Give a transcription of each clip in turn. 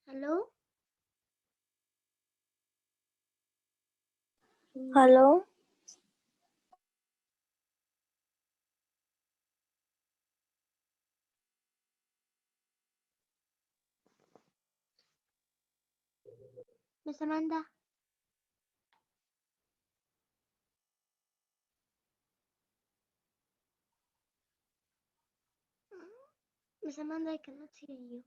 Hello? Hello. Miss Amanda? Miss Amanda, I cannot hear you.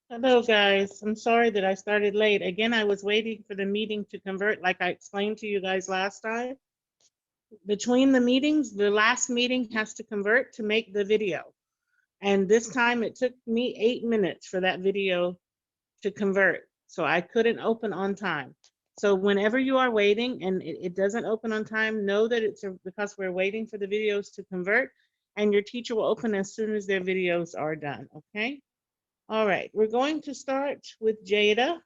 Hello, guys. I'm sorry that I started late. Again, I was waiting for the meeting to convert, like I explained to you guys last time. Between the meetings, the last meeting has to convert to make the video. And this time it took me 8 minutes for that video to convert. So I couldn't open on time. So whenever you are waiting and it doesn't open on time, know that it's because we're waiting for the videos to convert, and your teacher will open as soon as their videos are done, okay? All right, we're going to start with Jada,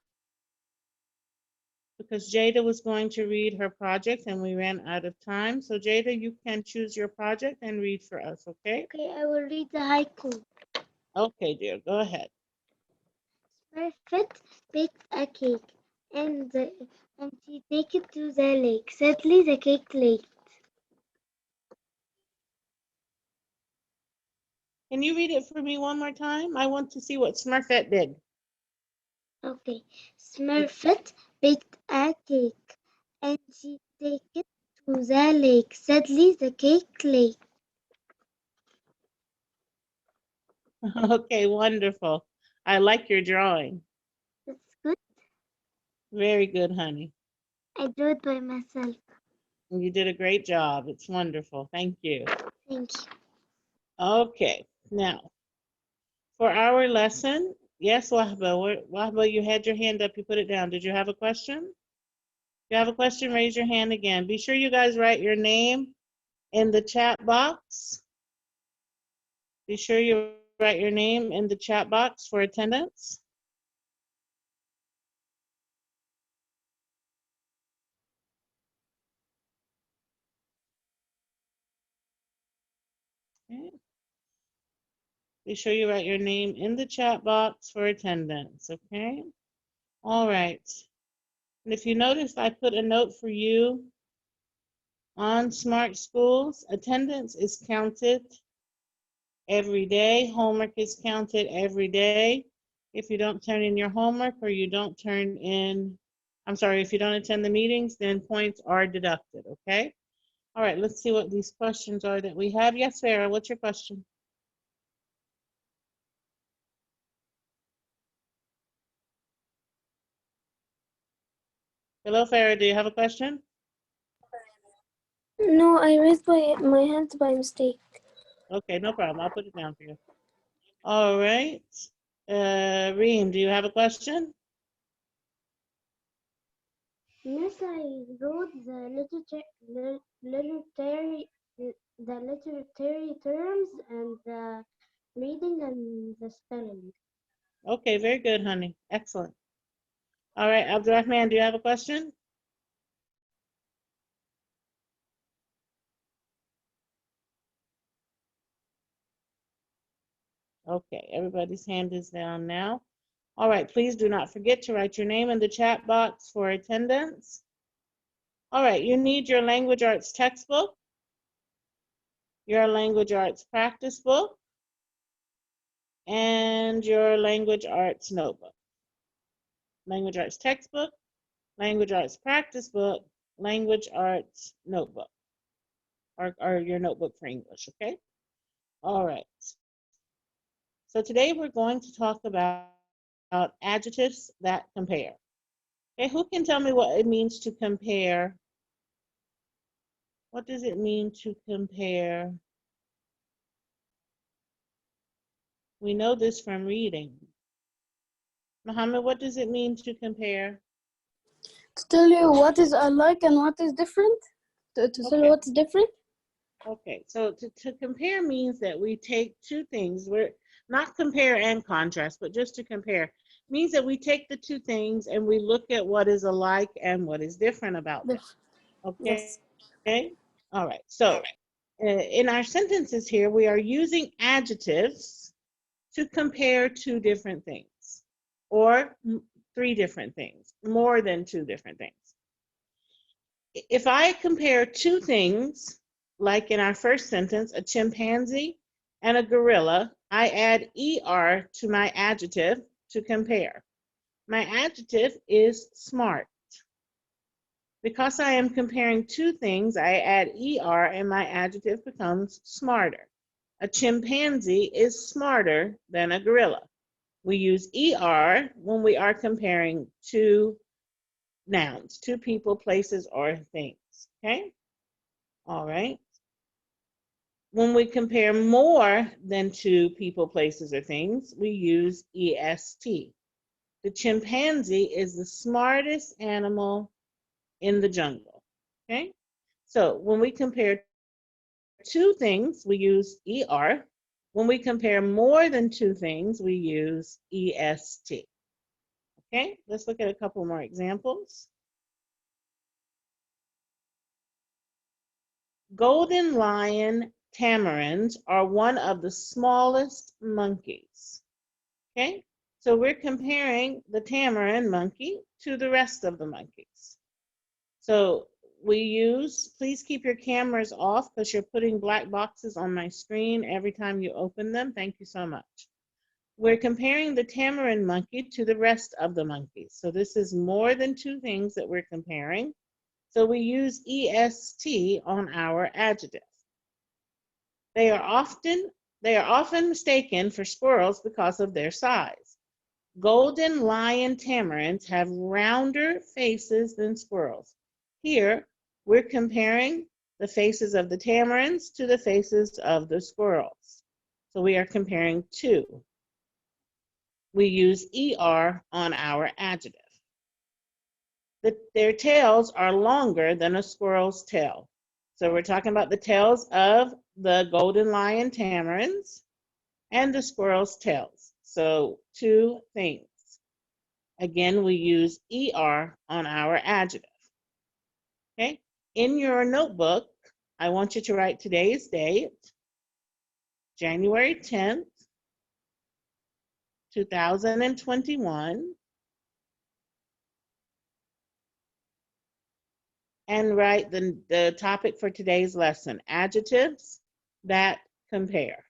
because Jada was going to read her project and we ran out of time. So Jada, you can choose your project and read for us, okay? Okay, I will read the haiku. Okay, dear, go ahead. Smurfette baked a cake, and she take it to the lake. Sadly, the cake leaked. Can you read it for me one more time? I want to see what Smurfette did. Okay, Smurfette baked a cake, and she take it to the lake. Sadly, the cake leaked. Okay, wonderful. I like your drawing. That's good. Very good, honey. I drew it by myself. You did a great job. It's wonderful. Thank you. Thank you. Okay, now for our lesson, yes, Wahba. Wahba, you had your hand up. You put it down. Did you have a question? If you have a question, raise your hand again. Be sure you guys write your name in the chat box. Be sure you write your name in the chat box for attendance. Okay. Be sure you write your name in the chat box for attendance, okay? All right. And if you notice, I put a note for you on Smart Schools. Attendance is counted every day. Homework is counted every day. If you don't turn in your homework or you don't turn in, I'm sorry, if you don't attend the meetings, then points are deducted, okay? All right, let's see what these questions are that we have. Yes, Sarah, what's your question? Hello, Farah, do you have a question? No, I raised my hands by mistake. Okay, no problem. I'll put it down for you. All right. Reem, do you have a question? Yes, I wrote the literary terms and the reading and the spelling. Okay, very good, honey. Excellent. All right, Abdurrahman, do you have a question? Okay, everybody's hand is down now. All right, please do not forget to write your name in the chat box for attendance. All right, you need your language arts textbook. your language arts practice book, and your language arts notebook. Language arts textbook, language arts practice book, language arts notebook, or your notebook for English, okay? All right. So today we're going to talk about adjectives that compare. Okay, who can tell me what it means to compare? What does it mean to compare? We know this from reading. Mohammed, what does it mean to compare? To tell you what is alike and what is different. To tell you Okay. what's different. Okay, so to compare means that we take two things. We're not compare and contrast, but just to compare. Means that we take the two things and we look at what is alike and what is different about them. Okay? Yes. Okay? All right. So in our sentences here, we are using adjectives to compare two different things or three different things, more than two different things. If I compare two things, like in our first sentence, a chimpanzee and a gorilla, I add ER to my adjective to compare. My adjective is smart. Because I am comparing two things, I add ER and my adjective becomes smarter. A chimpanzee is smarter than a gorilla. We use ER when we are comparing two nouns, two people, places, or things. Okay? All right. When we compare more than two people, places, or things, we use EST. The chimpanzee is the smartest animal in the jungle. Okay? So when we compare two things, we use ER. When we compare more than two things, we use EST. Okay? Let's look at a couple more examples. Golden lion tamarins are one of the smallest monkeys. Okay, so we're comparing the tamarin monkey to the rest of the monkeys. So we use, please keep your cameras off because you're putting black boxes on my screen every time you open them. Thank you so much. We're comparing the tamarin monkey to the rest of the monkeys. So this is more than two things that we're comparing. So we use EST on our adjective. They are often mistaken for squirrels because of their size. Golden lion tamarins have rounder faces than squirrels. Here, we're comparing the faces of the tamarins to the faces of the squirrels. So we are comparing two. We use ER on our adjective. Their tails are longer than a squirrel's tail. So we're talking about the tails of the golden lion tamarins and the squirrel's tails. So two things. Again, we use ER on our adjective. Okay? In your notebook, I want you to write today's date, January 10th, 2021, and write the topic for today's lesson, adjectives that compare.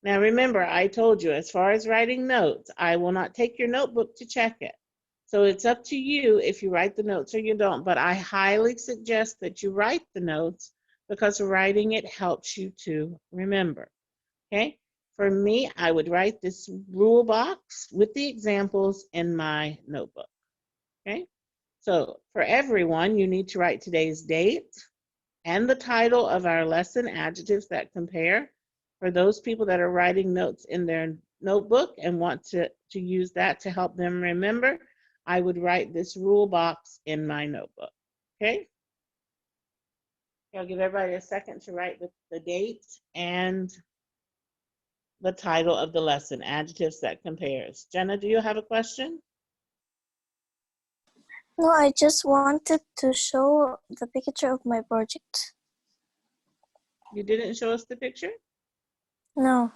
Now remember, I told you, as far as writing notes, I will not take your notebook to check it. So it's up to you if you write the notes or you don't, but I highly suggest that you write the notes because writing it helps you to remember, okay? For me, I would write this rule box with the examples in my notebook, okay? So for everyone, you need to write today's date and the title of our lesson, adjectives that compare. For those people that are writing notes in their notebook and want to use that to help them remember, I would write this rule box in my notebook, okay? I'll give everybody a second to write the date and the title of the lesson, adjectives that compares. Jenna, do you have a question? No, I just wanted to show the picture of my project. You didn't show us the picture? No.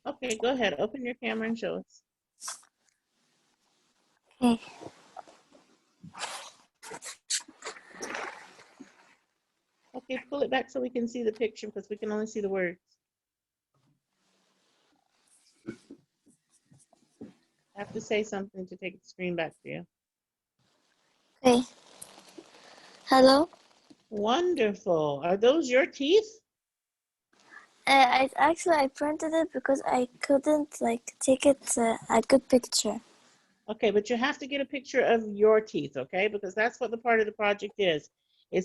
Okay, go ahead. Open your camera and show us. Okay. Okay, pull it back so we can see the picture because we can only see the words. I have to say something to take the screen back to you. Okay. Hello. Wonderful. Are those your teeth? I printed it because I couldn't take it a good picture. Okay, but you have to get a picture of your teeth, okay? Because that's what the part of the project is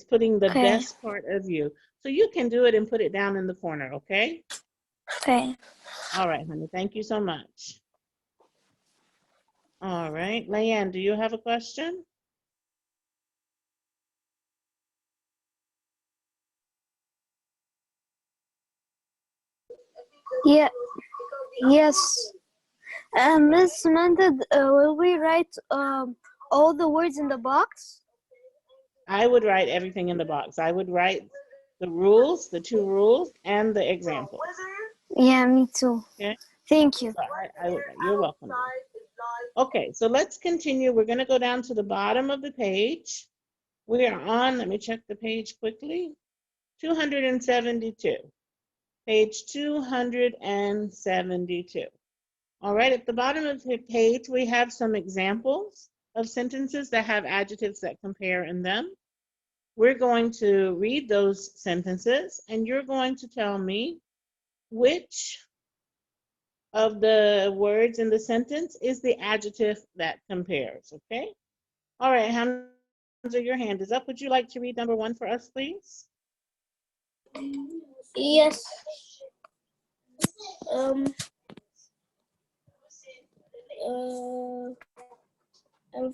putting the Okay. best part of you. So you can do it and put it down in the corner, okay? Okay. All right, honey. Thank you so much. All right. Leanne, do you have a question? Yeah. Yes. Miss Samantha, will we write all the words in the box? I would write everything in the box. I would write the rules, the 2 rules, and the examples. Yeah, me too. Okay. Thank you. So you're welcome. Okay, so let's continue. We're going to go down to the bottom of the page. We are on, let me check the page quickly, 272. Page 272. All right, at the bottom of the page, we have some examples of sentences that have adjectives that compare in them. We're going to read those sentences, and you're going to tell me which of the words in the sentence is the adjective that compares, okay? All right, Hamza, your hand is up. Would you like to read number 1 for us, please? Yes. I'm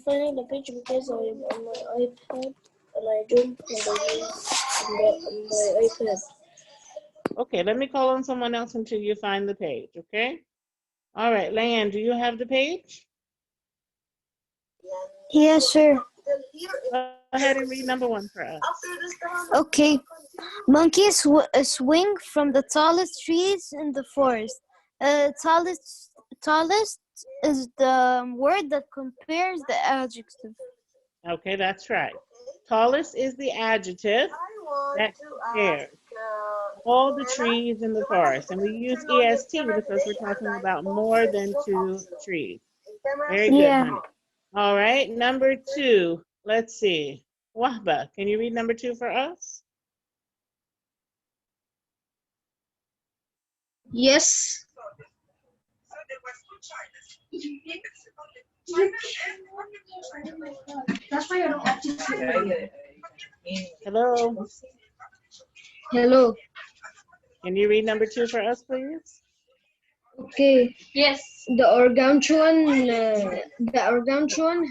finding the page because I'm on my iPad and I don't have my iPad. Okay, let me call on someone else until you find the page, okay? All right, Leanne, do you have the page? Yeah, sure. Go ahead and read number 1 for us. Okay. Monkeys swing from the tallest trees in the forest. Tallest is the word that compares the adjective. Okay, that's right. Tallest is the adjective that compares all the trees in the forest. And we use EST because we're talking about more than 2 trees. Very good, Yeah. honey. All right, number 2. Let's see. Wahba, can you read number 2 for us? Yes. Hello. Hello. Can you read number 2 for us, please? Okay. Yes. The orangutan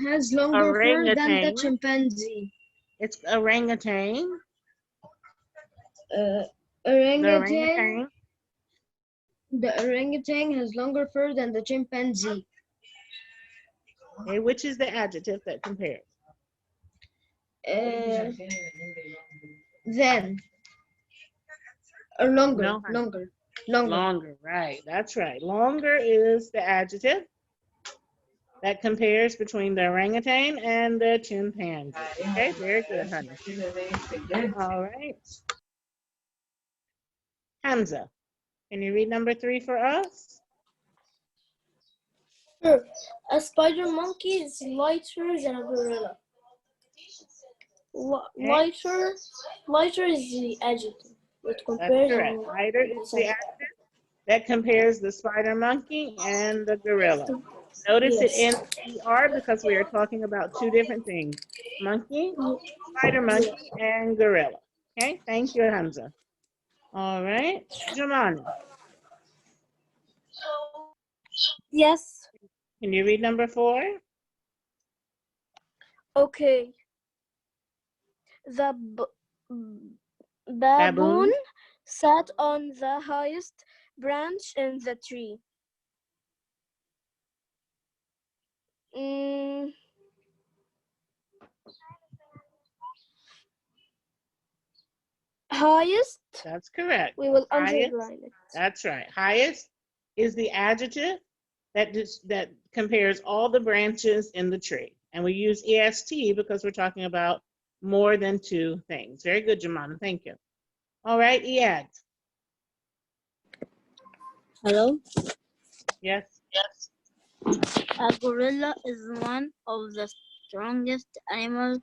has longer fur than the Orangutan. chimpanzee. It's orangutan. The Orangutan. orangutan. The orangutan has longer fur than the chimpanzee. Okay, which is the adjective that compares? Then. Or longer. No, honey. Longer. Longer, right. That's right. Longer is the adjective that compares between the orangutan and the chimpanzee. Okay, very good, honey. All right. Hamza, can you read number 3 for us? Sure. A spider monkey is lighter than a gorilla. Lighter is the adjective. That's correct. Lighter is the adjective that compares the spider monkey and the gorilla. Notice it ends ER because we are talking about 2 different things. Monkey, spider monkey, and gorilla. Okay, thank you, Hamza. All right, Jamani, Yes. can you read number 4? Okay. The baboon sat on the highest branch in the tree. Highest? That's correct. We will Highest. underline it. That's right. Highest is the adjective that compares all the branches in the tree. And we use EST because we're talking about more than 2 things. Very good, Jamana. Thank you. All right, Iad. Hello. Yes. A gorilla is one of the strongest animals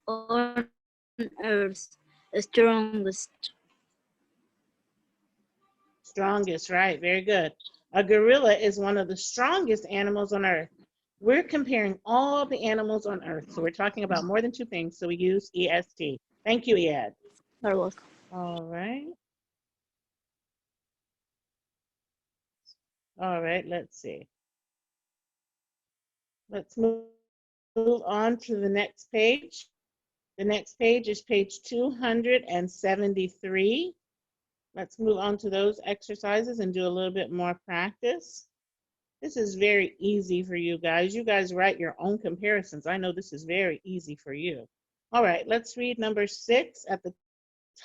on earth. Strongest. Strongest, right? Very good. A gorilla is one of the strongest animals on earth. We're comparing all the animals on earth. So we're talking about more than two things. So we use EST. Thank you, Iad. You're welcome. All right. All right, let's see. Let's move on to the next page. The next page is page 273. Let's move on to those exercises and do a little bit more practice. This is very easy for you guys. You guys write your own comparisons. I know this is very easy for you. All right, let's read number 6 at the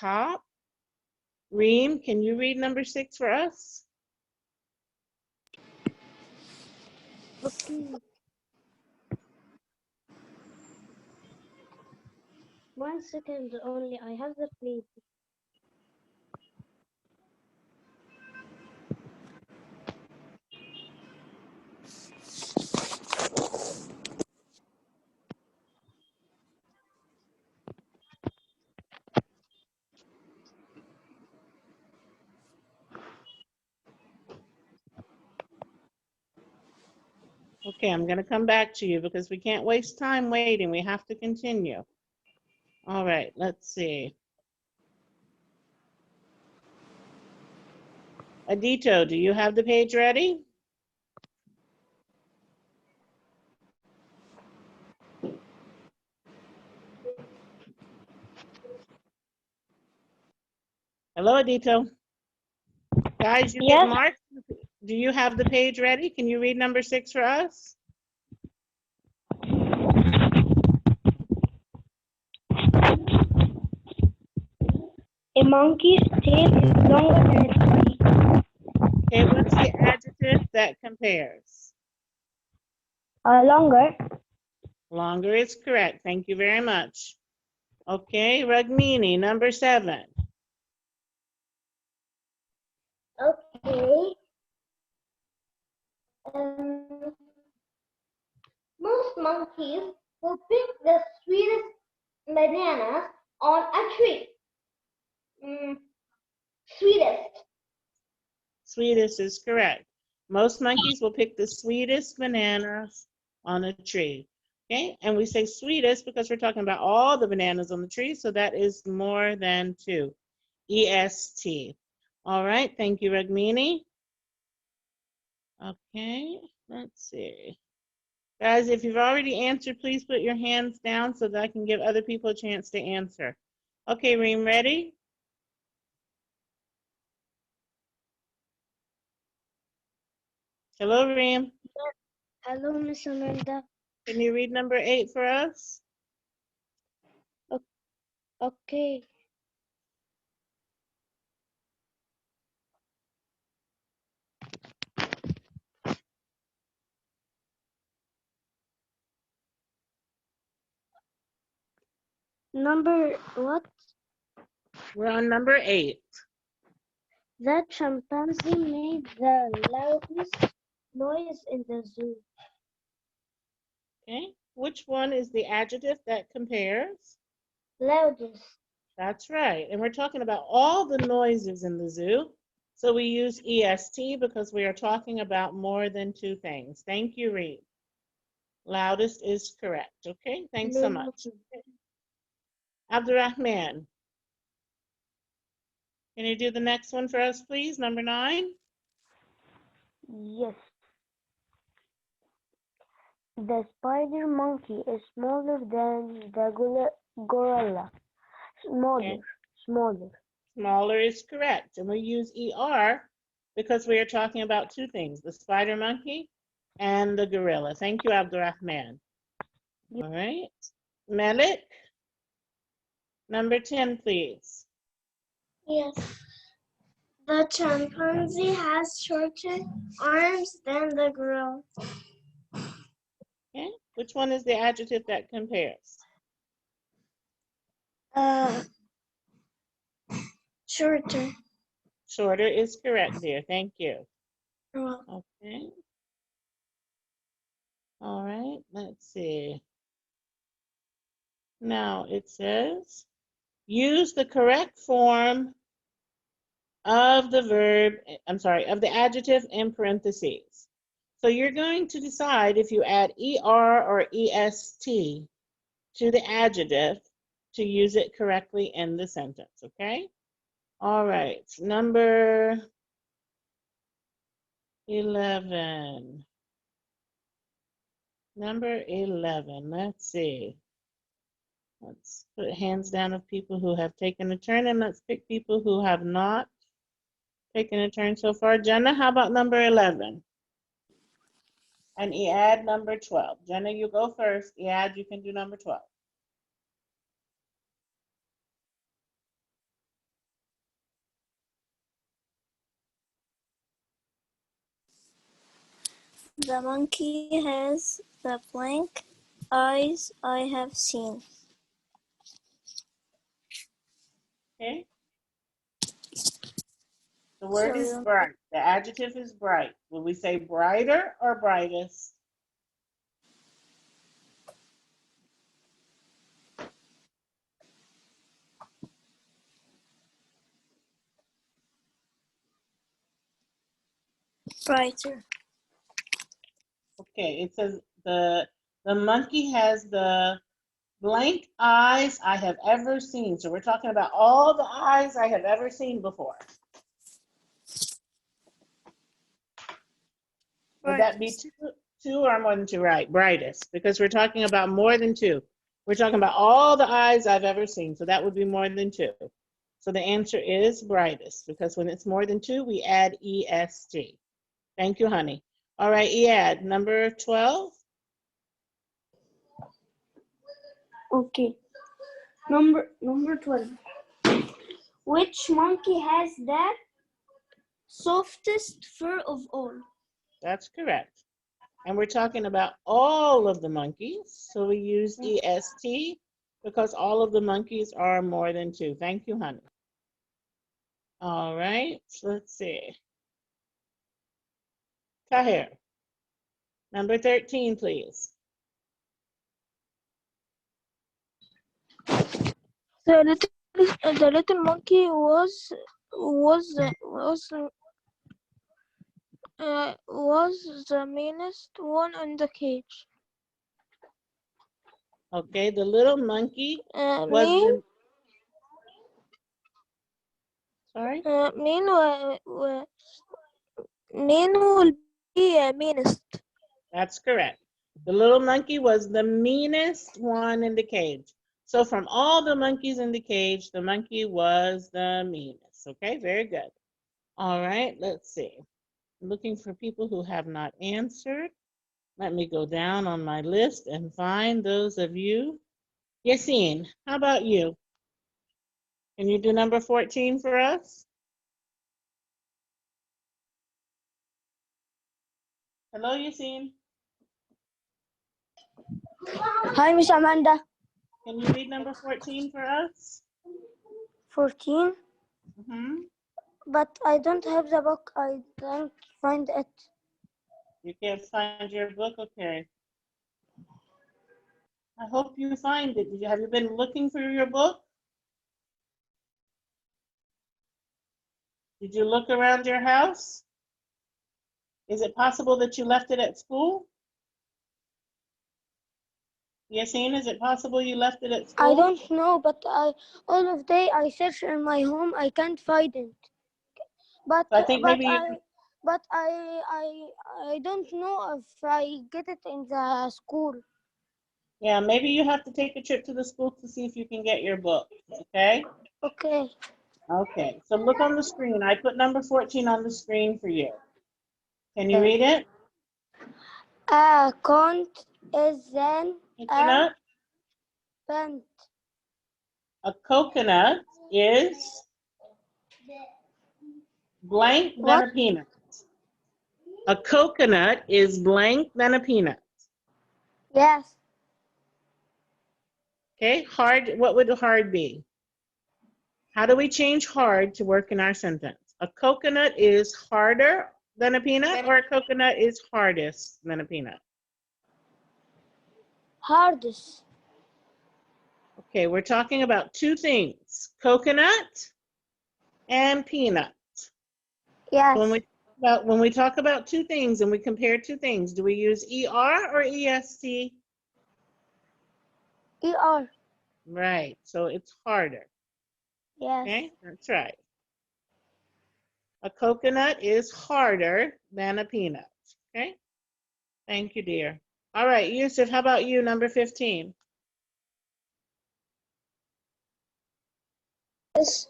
top. Reem, can you read number 6 for us? Okay. 1 second only. I have the plate. Okay, I'm going to come back to you because we can't waste time waiting. We have to continue. All right, let's see. Adito, do you have the page ready? Hello, Adito. Guys, you get marked. Do you have the page ready? Can you read number 6 for us? A monkey's tail is longer than its body. Okay, what's the adjective that compares? Longer. Longer is correct. Thank you very much. Okay, Ragmini, number 7. Okay. Most monkeys will pick the sweetest bananas on a tree. Sweetest. Sweetest is correct. Most monkeys will pick the sweetest bananas on a tree. Okay, and we say sweetest because we're talking about all the bananas on the tree, so that is more than 2. EST. All right, thank you, Ragmini. Okay, let's see. Guys, if you've already answered, please put your hands down so that I can give other people a chance to answer. Okay, Reem, ready? Hello, Reem. Hello, Miss Amanda. Can you read number 8 for us? Okay. Number what? We're on number 8. That chimpanzee made the loudest noise in the zoo. Okay, which one is the adjective that compares? Loudest. That's right, and we're talking about all the noises in the zoo. So we use EST because we are talking about more than 2 things. Thank you, Reed. Loudest is correct. Okay, thanks so much. Abdurrahman, can you do the next one for us, please? Number 9. Yes. The spider monkey is smaller than the gorilla. Okay. Smaller. Smaller is correct, and we use ER because we are talking about 2 things, the spider monkey and the gorilla. Thank you, Abdurrahman. All right, Melik, number 10, please. Yes. The chimpanzee has shorter arms than the gorilla. Okay, which one is the adjective that compares? Shorter. Shorter is correct, dear. Thank you. Well, Okay. All right, let's see. Now it says, use the correct form of the verb, of the adjective in parentheses. So you're going to decide if you add ER or EST to the adjective to use it correctly in the sentence, okay? All right, number 11. Number 11, let's see. Let's put hands down of people who have taken a turn, and let's pick people who have not taken a turn so far. Jenna, how about number 11? And Ead, number 12. Jenna, you go first. Ead, you can do number 12. the monkey has the blank eyes I have seen. Okay? The word is bright. The adjective is bright. Will we say brighter or brightest? Brighter. Okay, it says the monkey has the blank eyes I have ever seen. So we're talking about all the eyes I have ever seen before. Would that be two or more than two? Right, brightest, because we're talking about more than two. We're talking about all the eyes I've ever seen, so that would be more than two. So the answer is brightest, because when it's more than two, we add EST. Thank you, honey. All right, Ead, number 12. Okay. Number 12. Which monkey has the softest fur of all? That's correct. And we're talking about all of the monkeys, so we use EST because all of the monkeys are more than two. Thank you, honey. All right, so let's see. Tahir, number 13, please. The little monkey was the meanest one in the cage. Okay, the little monkey was Mean, the, sorry? Mean will be meanest. That's correct. The little monkey was the meanest one in the cage. So from all the monkeys in the cage, the monkey was the meanest. Okay, very good. All right, let's see. I'm looking for people who have not answered. Let me go down on my list and find those of you. Yassine, how about you? Can you do number 14 for us? Hello, Yassine. Hi, Miss Amanda. Can you read number 14 for us? 14. Mm-hmm. But I don't have the book. I don't find it. You can't find your book? Okay. I hope you find it. Have you been looking for your book? Did you look around your house? Is it possible that you left it at school? Yassine, is it possible you left it at school? I don't know, but all of day I search in my home. I can't find it. But So I think maybe I don't know if I get it in the school. yeah, maybe you have to take a trip to the school to see if you can get your book. Okay. Okay. Okay. So look on the screen. I put number 14 on the screen for you. Can you read it? A cont is then Coconut. pant. A coconut is blank than What? a peanut. A coconut is blank than a peanut. Yes. Okay, hard, what would hard be? How do we change hard to work in our sentence? A coconut is harder than a peanut, or a coconut is hardest than a peanut? Hardest. Okay, we're talking about two things, coconut and peanut. Yes. When we talk about two things and we compare two things, do we use ER or EST? ER. Right, so it's harder. Yes. Okay, that's right. A coconut is harder than a peanut. Okay, thank you, dear. All right, Yusuf, how about you, number 15? Yes.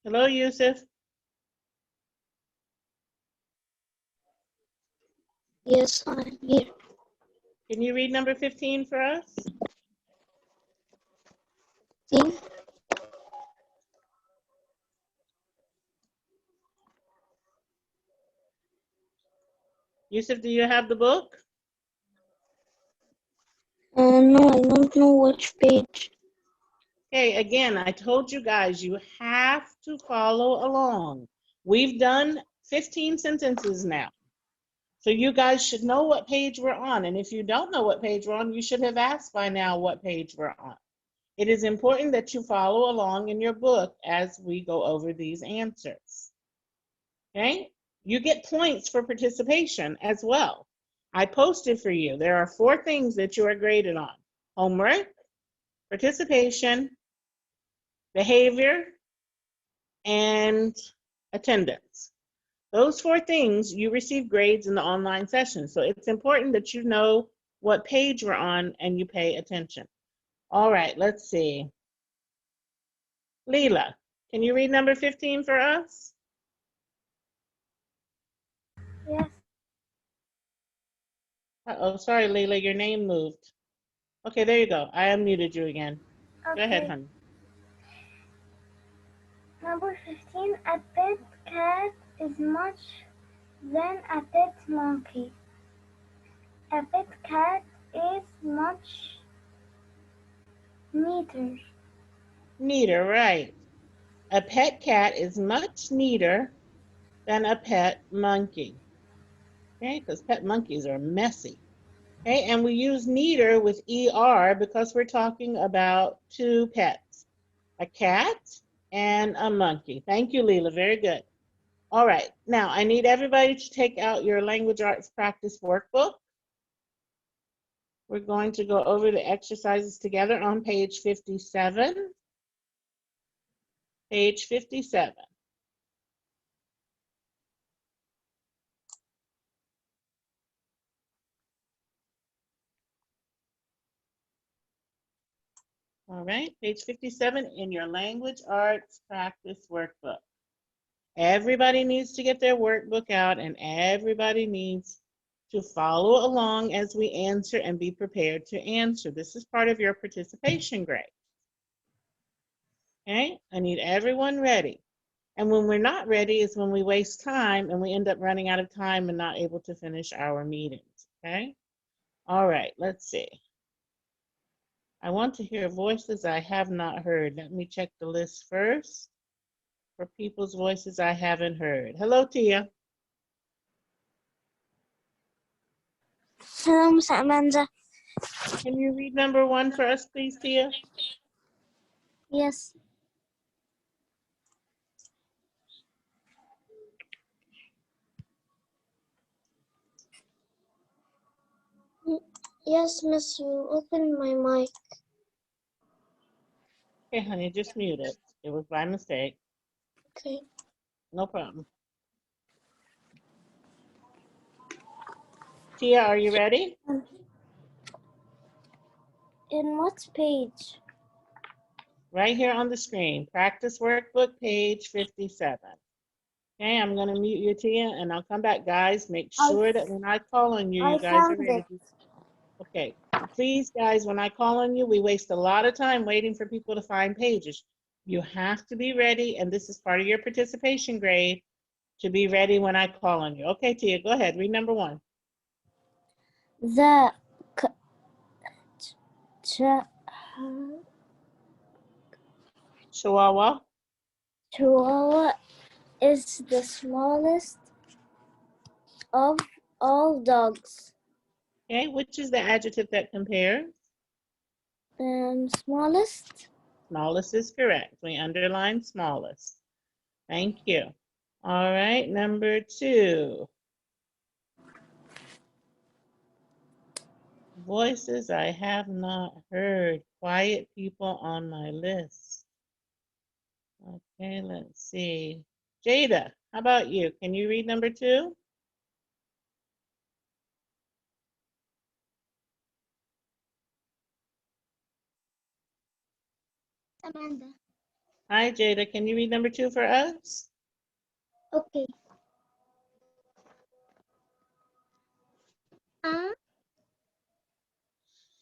Hello, Yusuf. Yes, I'm here. Can you read number 15 for us? See? Yusuf, do you have the book? No, I don't know which page. Okay, again, I told you guys, you have to follow along. We've done 15 sentences now. So you guys should know what page we're on. And if you don't know what page we're on, you should have asked by now what page we're on. It is important that you follow along in your book as we go over these answers. Okay? You get points for participation as well. I posted for you. There are 4 things that you are graded on: homework, participation, behavior, and attendance. Those 4 things, you receive grades in the online session. So it's important that you know what page we're on and you pay attention. All right, let's see. Leela, can you read number 15 for us? Yes. Uh-oh, sorry, Leela, your name moved. Okay, there you go. I unmuted you again. Go ahead, Okay. honey. Number 15. A pet cat is much than a pet monkey. A pet cat is much neater. Neater, right. A pet cat is much neater than a pet monkey. Okay, because pet monkeys are messy. Okay, and we use neater with ER because we're talking about 2 pets, a cat and a monkey. Thank you, Leela, very good. All right, now I need everybody to take out your language arts practice workbook. We're going to go over the exercises together on page 57. Page 57. All right, page 57 in your language arts practice workbook. Everybody needs to get their workbook out and everybody needs to follow along as we answer and be prepared to answer. This is part of your participation grade. Okay, I need everyone ready. And when we're not ready is when we waste time and we end up running out of time and not able to finish our meetings. Okay, all right, let's see. I want to hear voices I have not heard. Let me check the list first for people's voices I haven't heard. Hello, Tia. Hello, Miss Amanda. Can you read number 1 for us, please, Tia? Yes. Yes, Miss, you opened my mic. Okay, honey, just mute it. It was by mistake. Okay. No problem. Tia, are you ready? In what page? Right here on the screen. Practice workbook, page 57. Okay, I'm going to mute you, Tia, and I'll come back. Guys, make sure that when I call on you, you guys are Found ready. it. Okay, please, guys, when I call on you, we waste a lot of time waiting for people to find pages. You have to be ready, and this is part of your participation grade, to be ready when I call on you. Okay, Tia, go ahead. Read number 1. The Chihuahua. Chihuahua is the smallest of all dogs. Okay, which is the adjective that compares? Smallest. Smallest is correct. We underline smallest. Thank you. All right, number 2. Voices I have not heard. Quiet people on my list. Okay, let's see. Jada, how about you? Can you read number 2? Amanda. Hi, Jada. Can you read number 2 for us? Okay. A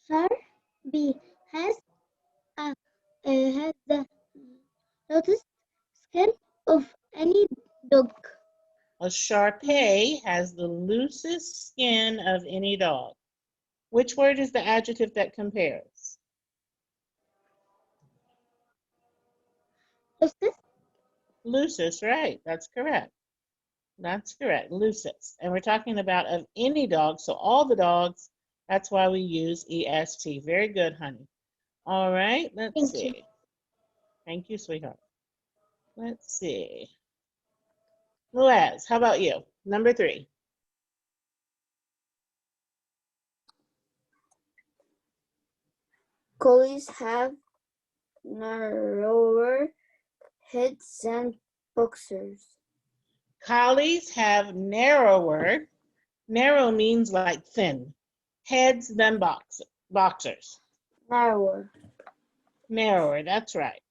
Furby has the loudest skin of any dog. A Shar-Pei has the loosest skin of any dog. Which word is the adjective that compares? Loudest. Loosest, right. That's correct. That's correct. Loosest. And we're talking about of any dog, so all the dogs, that's why we use EST. Very good, honey. All right, let's Thank see. you. Thank you, sweetheart. Let's see. Luaz, how about you? Number 3. Collies have narrower heads than boxers. Collies have narrower, narrow means like thin, heads than boxers. Narrower. Narrower, that's right.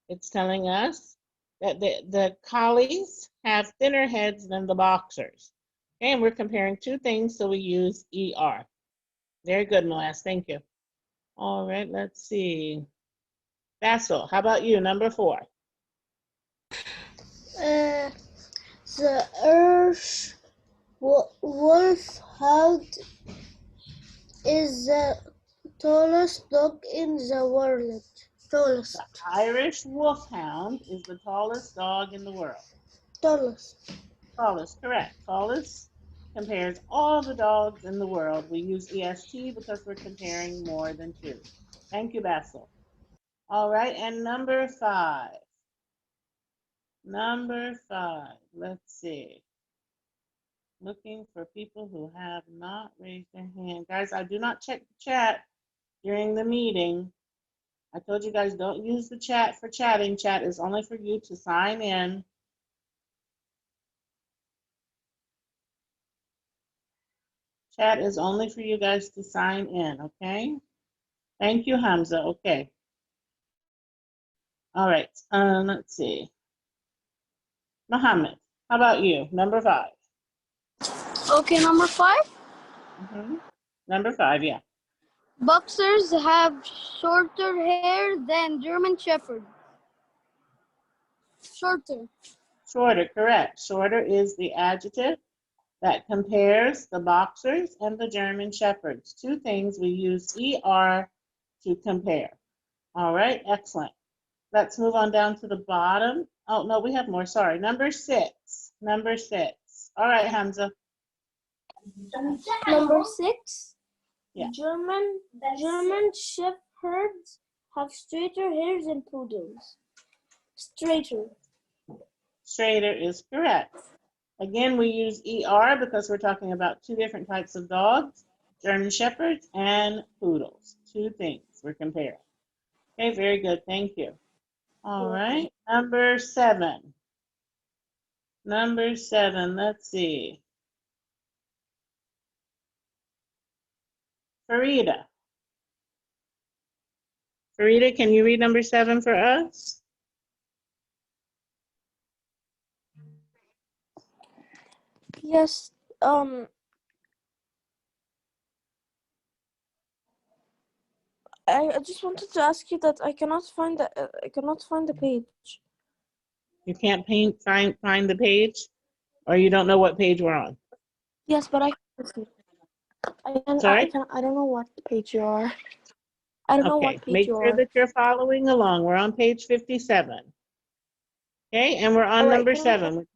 It's telling us that the collies have thinner heads than the boxers. And we're comparing two things, so we use ER. Very good, Moaz. Thank you. All right, let's see. Basil, how about you? Number 4. The Irish wolfhound is the tallest dog in the world. Tallest. The Irish wolfhound is the tallest dog in the world. Tallest. Tallest, correct. Tallest compares all the dogs in the world. We use EST because we're comparing more than 2. Thank you, Basil. All right, and number 5. Number 5, let's see. Looking for people who have not raised their hand. Guys, I do not check the chat during the meeting. I told you guys don't use the chat for chatting. Chat is only for you to sign in. Chat is only for you guys to sign in, okay? Thank you, Hamza. Okay. All right, let's see. Mohammed, how about you? Number 5. Okay, number 5. Number 5, yeah. Boxers have shorter hair than German Shepherd. Shorter. Shorter, correct. Shorter is the adjective that compares the boxers and the German shepherds. Two things we use ER to compare. All right, excellent. Let's move on down to the bottom. Oh, no, we have more, sorry. Number 6. Number 6. All right, Hamza. Number 6. Yeah. German shepherds have straighter hair than poodles. Straighter. Straighter is correct. Again, we use ER because we're talking about two different types of dogs, German shepherds and poodles. Two things we're comparing. Okay, very good. Thank you. All right, number 7. Number 7, let's see. Farida. Farida, can you read number 7 for us? Yes. I just wanted to ask you that I cannot find the page. You can't find the page, or you don't know what page we're on. Yes, but I Sorry? don't know what page you are. I don't know Okay, what page make you sure are. that you're following along. We're on page 57. Okay, and we're on All right, number can 7.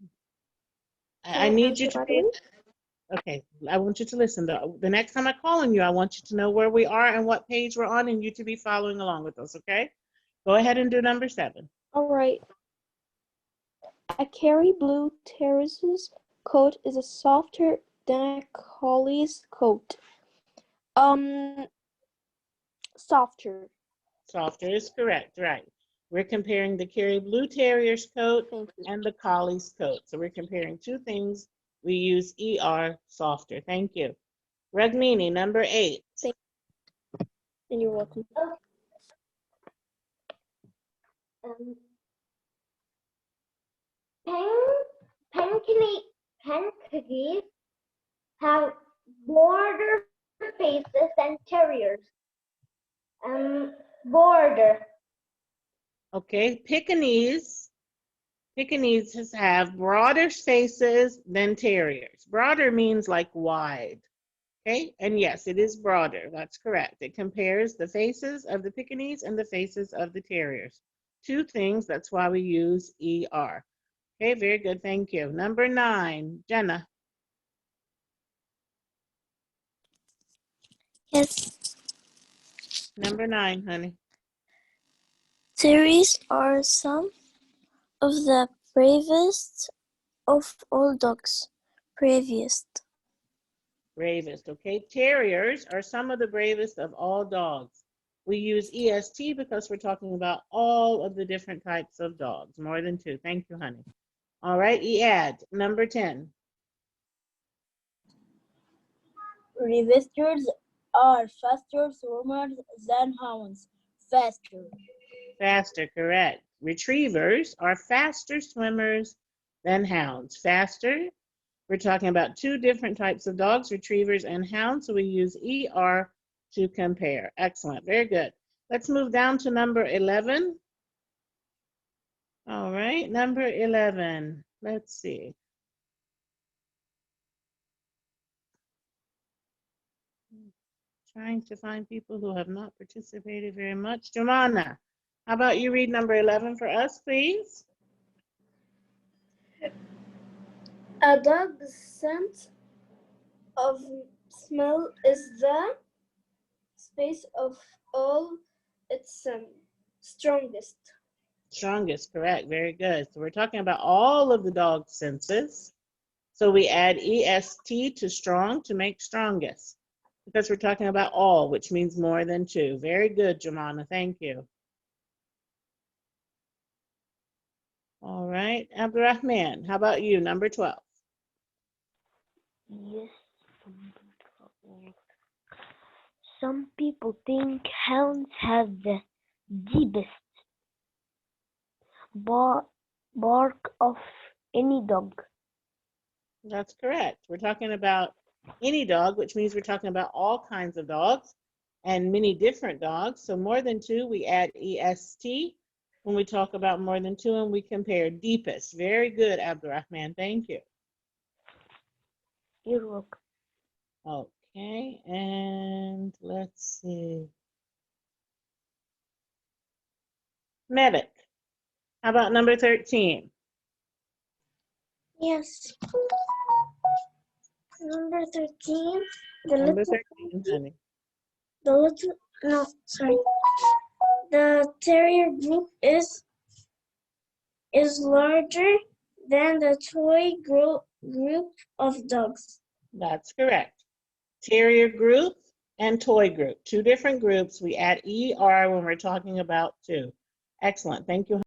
I need you answer to right read. away? Okay, I want you to listen. The next time I call on you, I want you to know where we are and what page we're on, and you to be following along with us, okay? Go ahead and do number 7. All right. A Kerry Blue Terrier's coat is softer than a Collie's coat. Softer. Softer is correct, right. We're comparing the Kerry Blue Terrier's coat Thank you. and the Collie's coat. So we're comparing two things. We use ER, softer. Thank you. Rugmini, number 8. And you're welcome. Penguins have border faces than terriers. Border. Okay, Pekingese have broader faces than terriers. Broader means like wide. Okay, and yes, it is broader. That's correct. It compares the faces of the Pekingese and the faces of the terriers. Two things, that's why we use ER. Okay, very good, thank you. Number 9, Jenna. Yes. Number 9, honey. Terriers are some of the bravest of all dogs. Bravest. Bravest, okay? Terriers are some of the bravest of all dogs. We use EST because we're talking about all of the different types of dogs, more than 2. Thank you, honey. All right, EAD, number 10. Reversers are faster swimmers than hounds. Faster. Faster, correct. Retrievers are faster swimmers than hounds. Faster, we're talking about 2 different types of dogs, retrievers and hounds, so we use ER to compare. Excellent, very good. Let's move down to number 11. All right, number 11. Let's see. Trying to find people who have not participated very much. Jomana, how about you read number 11 for us, please? A dog's sense of smell is the space of all its strongest. Strongest, correct. Very good. So we're talking about all of the dog's senses. So we add EST to strong to make strongest, because we're talking about all, which means more than 2. Very good, Jomana. Thank you. All right, Abdurrahman, how about you? Number 12. Yes, some people think hounds have the deepest bark of any dog. That's correct. We're talking about any dog, which means we're talking about all kinds of dogs and many different dogs. So more than 2, we add EST when we talk about more than 2, and we compare deepest. Very good, Abdurrahman. Thank you. You're welcome. Okay, and let's see. Medic, how about number 13? Yes. Number 13. Number 13, honey. The terrier group is larger than the toy group of dogs. That's correct. Terrier group and toy group, 2 different groups. We add ER when we're talking about 2. Excellent. Thank you.